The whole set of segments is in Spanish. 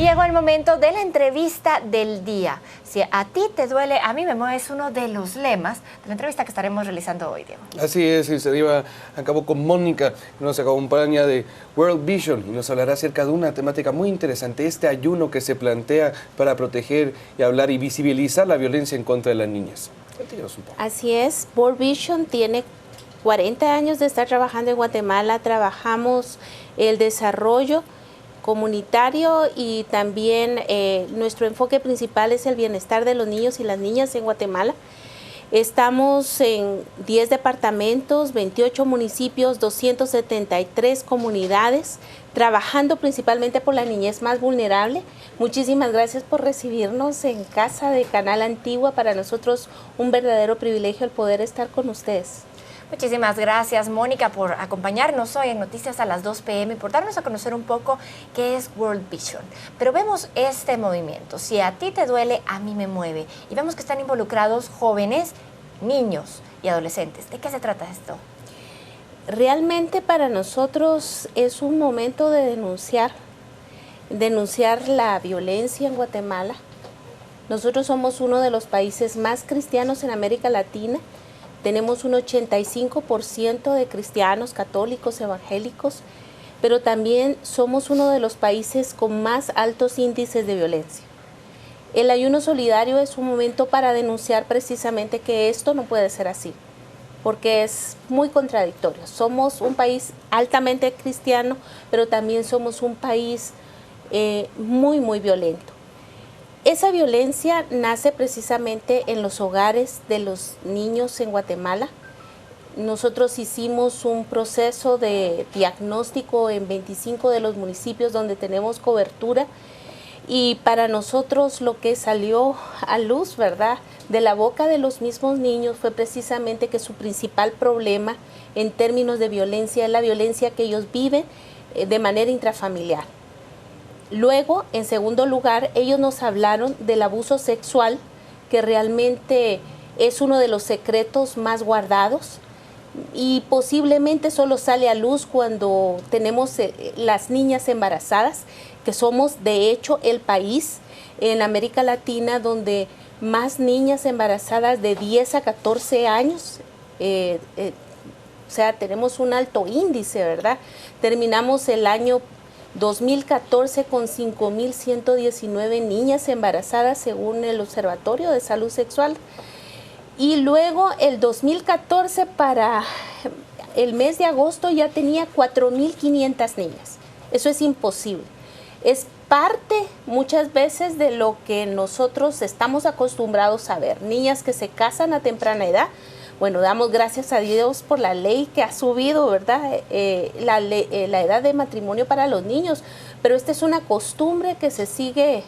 Y llegó el momento de la entrevista del día. Si a ti te duele, a mí me mueve, es uno de los lemas de la entrevista que estaremos realizando hoy, Diego. Así es, y se lleva a cabo con Mónica, que nos acompaña de World Vision y nos hablará acerca de una temática muy interesante, este ayuno que se plantea para proteger y hablar y visibilizar la violencia en contra de las niñas. Cuéntanos un poco. Así es, World Vision tiene 40 años de estar trabajando en Guatemala. Trabajamos el desarrollo comunitario y también nuestro enfoque principal es el bienestar de los niños y las niñas en Guatemala. Estamos en 10 departamentos, 28 municipios, 273 comunidades, trabajando principalmente por la niñez más vulnerable. Muchísimas gracias por recibirnos en casa de Canal Antigua. Para nosotros un verdadero privilegio el poder estar con ustedes. Muchísimas gracias, Mónica, por acompañarnos hoy en Noticias a las 2 p.m. y por darnos a conocer un poco qué es World Vision. Pero vemos este movimiento. Si a ti te duele, a mí me mueve. Y vemos que están involucrados jóvenes, niños y adolescentes. ¿De qué se trata esto? Realmente para nosotros es un momento de denunciar la violencia en Guatemala. Nosotros somos uno de los países más cristianos en América Latina. Tenemos un 85% de cristianos, católicos, evangélicos, pero también somos uno de los países con más altos índices de violencia. El ayuno solidario es un momento para denunciar precisamente que esto no puede ser así, porque es muy contradictorio. Somos un país altamente cristiano, pero también somos un país muy violento. Esa violencia nace precisamente en los hogares de los niños en Guatemala. Nosotros hicimos un proceso de diagnóstico en 25 de los municipios donde tenemos cobertura y para nosotros lo que salió a luz, ¿verdad?, de la boca de los mismos niños fue precisamente que su principal problema en términos de violencia es la violencia que ellos viven de manera intrafamiliar. Luego, en segundo lugar, ellos nos hablaron del abuso sexual, que realmente es uno de los secretos más guardados y posiblemente solo sale a luz cuando tenemos las niñas embarazadas, que somos de hecho el país en América Latina donde más niñas embarazadas de 10 a 14 años, o sea, tenemos un alto índice, ¿verdad? Terminamos el año 2014 con 5.119 niñas embarazadas según el Observatorio de Salud Sexual. Y luego el 2014 para el mes de agosto ya tenía 4.500 niñas. Eso es imposible. Es parte muchas veces de lo que nosotros estamos acostumbrados a ver. Niñas que se casan a temprana edad. Bueno, damos gracias a Dios por la ley que ha subido, ¿verdad? La edad de matrimonio para los niños, pero esta es una costumbre que se sigue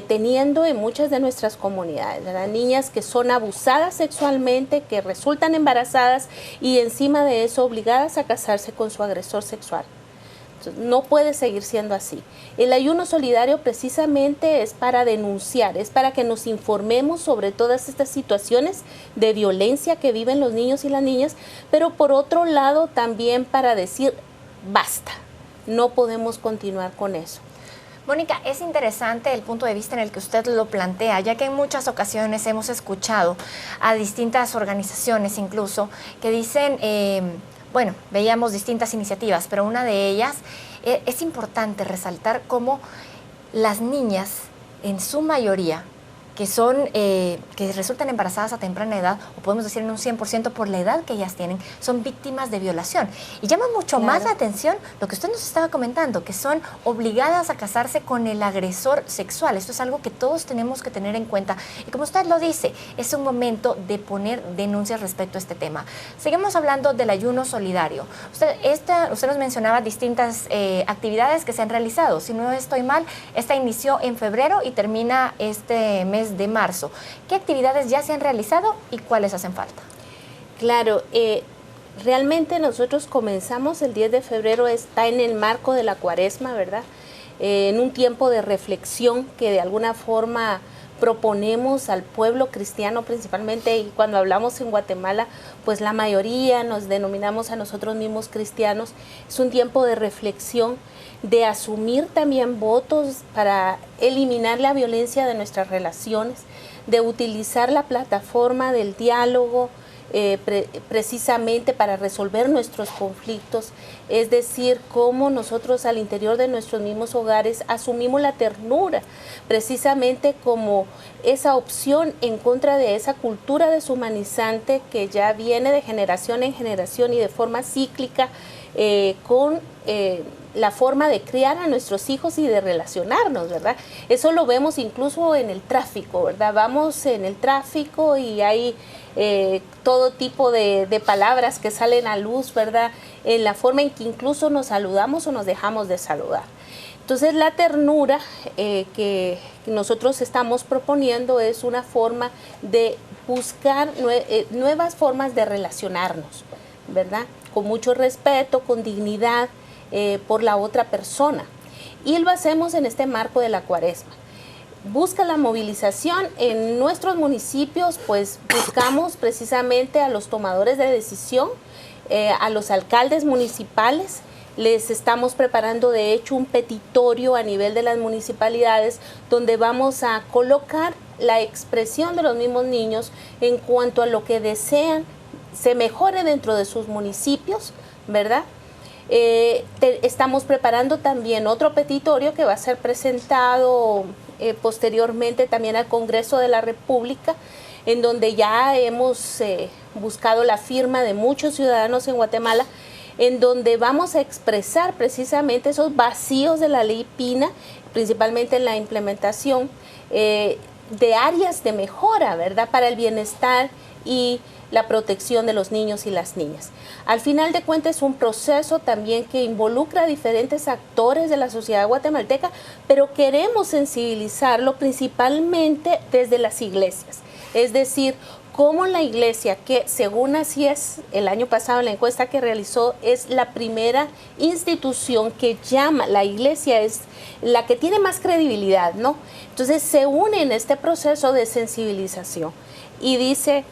teniendo en muchas de nuestras comunidades, ¿verdad? Niñas que son abusadas sexualmente, que resultan embarazadas y encima de eso obligadas a casarse con su agresor sexual. No puede seguir siendo así. El ayuno solidario precisamente es para denunciar, es para que nos informemos sobre todas estas situaciones de violencia que viven los niños y las niñas, pero por otro lado también para decir, basta, no podemos continuar con eso. Mónica, es interesante el punto de vista en el que usted lo plantea, ya que en muchas ocasiones hemos escuchado a distintas organizaciones incluso que dicen... Bueno, veíamos distintas iniciativas, pero una de ellas es importante resaltar cómo las niñas, en su mayoría, que resultan embarazadas a temprana edad, o podemos decir en un 100% por la edad que ellas tienen, son víctimas de violación. Y llama mucho más la atención lo que usted nos estaba comentando, que son obligadas a casarse con el agresor sexual. Esto es algo que todos tenemos que tener en cuenta. Y como usted lo dice, es un momento de poner denuncias respecto a este tema. Seguimos hablando del ayuno solidario. Usted nos mencionaba distintas actividades que se han realizado. Si no estoy mal, esta inició en febrero y termina este mes de marzo. ¿Qué actividades ya se han realizado y cuáles hacen falta? Claro, realmente nosotros comenzamos el 10 de febrero, está en el marco de la cuaresma, ¿verdad? En un tiempo de reflexión que de alguna forma proponemos al pueblo cristiano principalmente, y cuando hablamos en Guatemala, pues la mayoría nos denominamos a nosotros mismos cristianos, es un tiempo de reflexión, de asumir también votos para eliminar la violencia de nuestras relaciones, de utilizar la plataforma del diálogo, precisamente para resolver nuestros conflictos, es decir, cómo nosotros al interior de nuestros mismos hogares asumimos la ternura, precisamente como esa opción en contra de esa cultura deshumanizante que ya viene de generación en generación y de forma cíclica, con la forma de criar a nuestros hijos y de relacionarnos, ¿verdad? Eso lo vemos incluso en el tráfico, ¿verdad? Vamos en el tráfico y hay todo tipo de palabras que salen a luz, ¿verdad? En la forma en que incluso nos saludamos o nos dejamos de saludar. Entonces la ternura que nosotros estamos proponiendo es una forma de buscar nuevas formas de relacionarnos, ¿verdad? Con mucho respeto, con dignidad por la otra persona. Y lo hacemos en este marco de la Cuaresma. Busca la movilización en nuestros municipios, pues buscamos precisamente a los tomadores de decisión, a los alcaldes municipales. Les estamos preparando de hecho un petitorio a nivel de las municipalidades donde vamos a colocar la expresión de los mismos niños en cuanto a lo que desean se mejore dentro de sus municipios, ¿verdad? Estamos preparando también otro petitorio que va a ser presentado posteriormente también al Congreso de la República, en donde ya hemos buscado la firma de muchos ciudadanos en Guatemala, en donde vamos a expresar precisamente esos vacíos de la ley Pina, principalmente en la implementación de áreas de mejora, ¿verdad?, para el bienestar y la protección de los niños y las niñas. Al final de cuentas es un proceso también que involucra a diferentes actores de la sociedad guatemalteca, pero queremos sensibilizarlo principalmente desde las iglesias. Es decir, cómo la iglesia, que según así es el año pasado en la encuesta que realizó, es la primera institución que llama, la iglesia es la que tiene más credibilidad, ¿no? Entonces se une en este proceso de sensibilización y dice,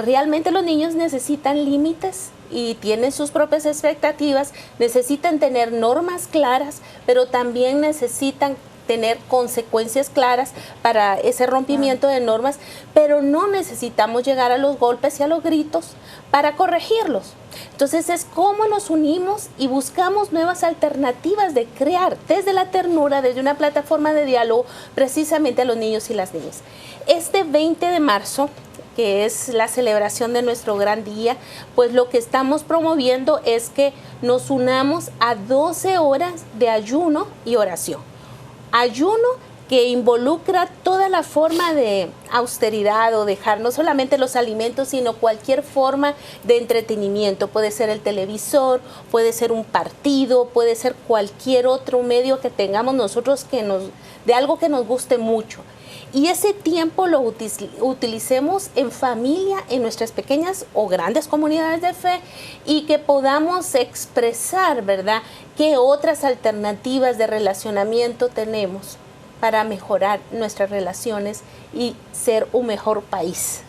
realmente los niños necesitan límites y tienen sus propias expectativas, necesitan tener normas claras, pero también necesitan tener consecuencias claras para ese rompimiento de normas, pero no necesitamos llegar a los golpes y a los gritos para corregirlos. Entonces es cómo nos unimos y buscamos nuevas alternativas de crear desde la ternura, desde una plataforma de diálogo, precisamente a los niños y las niñas. Este 20 de marzo, que es la celebración de nuestro gran día, pues lo que estamos promoviendo es que nos unamos a 12 horas de ayuno y oración. Ayuno que involucra toda la forma de austeridad o dejar no solamente los alimentos, sino cualquier forma de entretenimiento. Puede ser el televisor, puede ser un partido, puede ser cualquier otro medio que tengamos nosotros de algo que nos guste mucho. Y ese tiempo lo utilicemos en familia, en nuestras pequeñas o grandes comunidades de fe, y que podamos expresar, ¿verdad?, qué otras alternativas de relacionamiento tenemos para mejorar nuestras relaciones y ser un mejor país.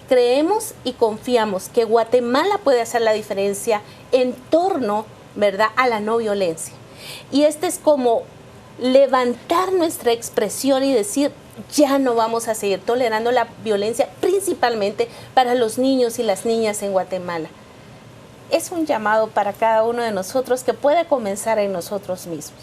Creemos y confiamos que Guatemala puede hacer la diferencia en torno, ¿verdad?, a la no violencia. Y este es como levantar nuestra expresión y decir, ya no vamos a seguir tolerando la violencia, principalmente para los niños y las niñas en Guatemala. Es un llamado para cada uno de nosotros que puede comenzar en nosotros mismos.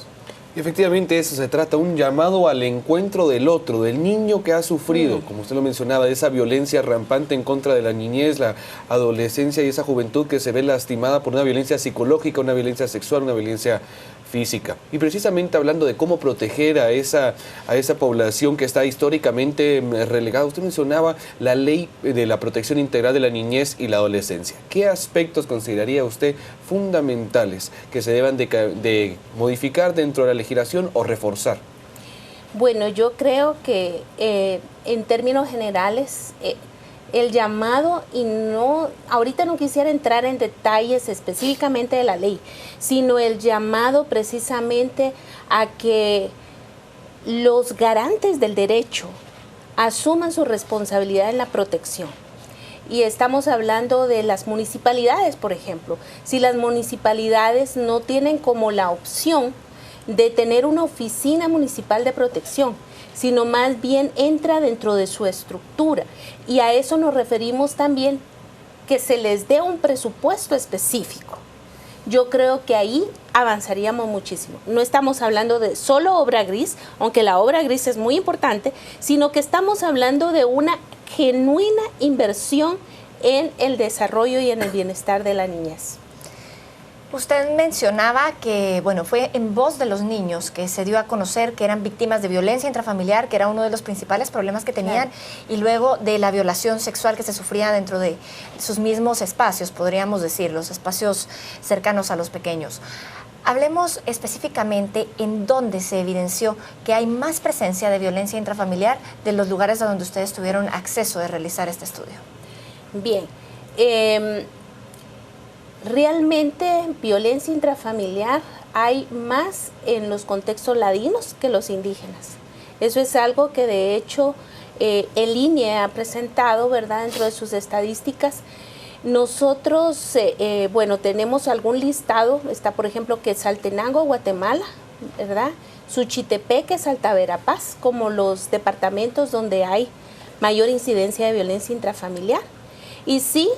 Y efectivamente eso se trata, un llamado al encuentro del otro, del niño que ha sufrido, como usted lo mencionaba, de esa violencia rampante en contra de la niñez, la adolescencia y esa juventud que se ve lastimada por una violencia psicológica, una violencia sexual, una violencia física. Y precisamente hablando de cómo proteger a esa población que está históricamente relegada, usted mencionaba la ley de la protección integral de la niñez y la adolescencia. ¿Qué aspectos consideraría usted fundamentales que se deban de modificar dentro de la legislación o reforzar? Bueno, yo creo que en términos generales el llamado, y no, ahorita no quisiera entrar en detalles específicamente de la ley, sino el llamado precisamente a que los garantes del derecho asuman su responsabilidad en la protección. Y estamos hablando de las municipalidades, por ejemplo. Si las municipalidades no tienen como la opción de tener una oficina municipal de protección, sino más bien entra dentro de su estructura. Y a eso nos referimos también, que se les dé un presupuesto específico. Yo creo que ahí avanzaríamos muchísimo. No estamos hablando de solo obra gris, aunque la obra gris es muy importante, sino que estamos hablando de una genuina inversión en el desarrollo y en el bienestar de la niñez. Usted mencionaba que, bueno, fue en voz de los niños que se dio a conocer que eran víctimas de violencia intrafamiliar, que era uno de los principales problemas que tenían, claro, y luego de la violación sexual que se sufría dentro de sus mismos espacios, podríamos decir, los espacios cercanos a los pequeños. Hablemos específicamente en dónde se evidenció que hay más presencia de violencia intrafamiliar de los lugares a donde ustedes tuvieron acceso de realizar este estudio. Bien, realmente violencia intrafamiliar hay más en los contextos ladinos que los indígenas. Eso es algo que de hecho el INE ha presentado, ¿verdad?, dentro de sus estadísticas. Nosotros, bueno, tenemos algún listado, está por ejemplo Quetzaltenango, Guatemala, ¿verdad?, Suchitepeque, Salta Verapaz, como los departamentos donde hay mayor incidencia de violencia intrafamiliar. Y sí,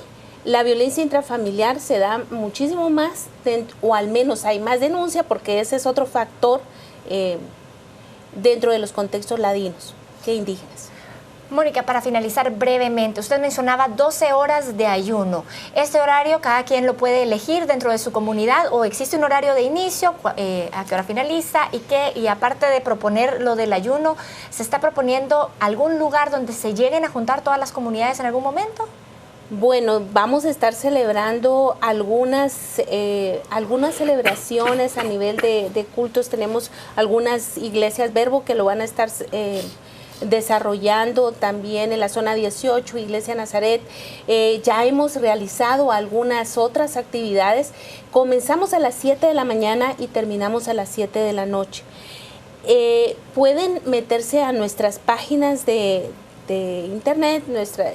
la violencia intrafamiliar se da muchísimo más, o al menos hay más denuncia, porque ese es otro factor dentro de los contextos ladinos que indígenas. Mónica, para finalizar brevemente, usted mencionaba 12 horas de ayuno. ¿Este horario cada quien lo puede elegir dentro de su comunidad o existe un horario de inicio, a qué hora finaliza y aparte de proponer lo del ayuno, ¿se está proponiendo algún lugar donde se lleguen a juntar todas las comunidades en algún momento? Bueno, vamos a estar celebrando algunas celebraciones a nivel de cultos. Tenemos algunas iglesias Verbo que lo van a estar desarrollando también en la zona 18, Iglesia Nazaret. Ya hemos realizado algunas otras actividades. Comenzamos a las 7 de la mañana y terminamos a las 7 de la noche. Pueden meterse a nuestras páginas de internet, nuestra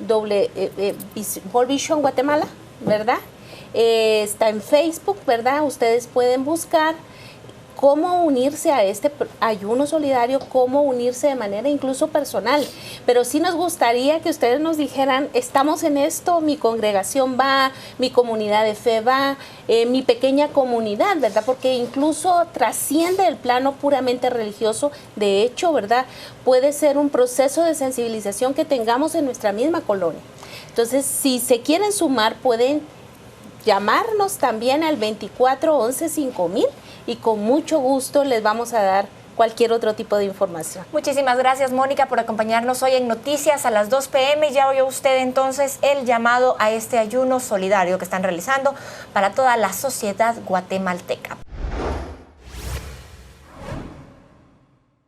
World Vision Guatemala, ¿verdad? Está en Facebook, ¿verdad? Ustedes pueden buscar cómo unirse a este ayuno solidario, cómo unirse de manera incluso personal. Pero sí nos gustaría que ustedes nos dijeran, estamos en esto, mi congregación va, mi comunidad de fe va, mi pequeña comunidad, ¿verdad? Porque incluso trasciende el plano puramente religioso. De hecho, ¿verdad?, puede ser un proceso de sensibilización que tengamos en nuestra misma colonia. Entonces, si se quieren sumar, pueden llamarnos también al 2411-5000 y con mucho gusto les vamos a dar cualquier otro tipo de información. Muchísimas gracias, Mónica, por acompañarnos hoy en Noticias a las 2 p.m. Ya oyó usted entonces el llamado a este ayuno solidario que están realizando para toda la sociedad guatemalteca.